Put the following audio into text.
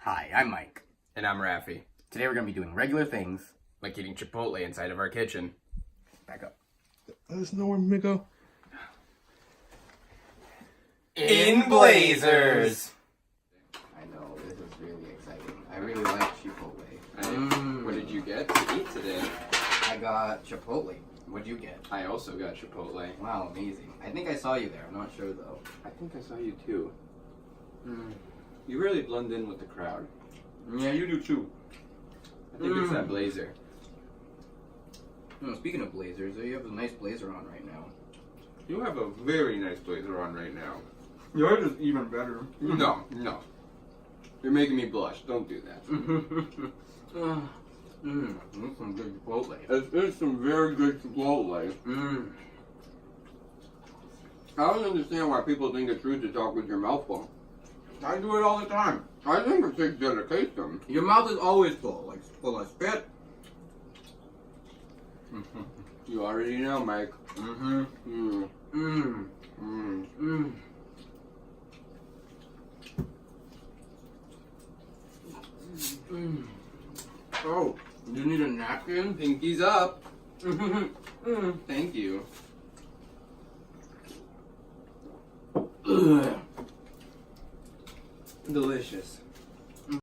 Hi, I'm Mike. And I'm Rafi. Today we're going to be doing regular things. Like eating Chipotle inside of our kitchen. Back up. There's nowhere to go. In Blazers! I know, this is really exciting. I really like Chipotle. What did you get to eat today? I got Chipotle. What'd you get? I also got Chipotle. Wow, amazing. I think I saw you there. I'm not sure though. I think I saw you too. You really blend in with the crowd. Yeah, you do too. I think it's that blazer. Speaking of blazers, you have a nice blazer on right now. You have a very nice blazer on right now. Yours is even better. No. You're making me blush. Don't do that. That's some good Chipotle. It is some very good Chipotle. I don't understand why people think it's rude to talk with your mouth full. I do it all the time. I think it takes dedication. Your mouth is always full, like full of spit. You already know, Mike. Oh, you need a napkin? Pinkies up. Thank you. Delicious.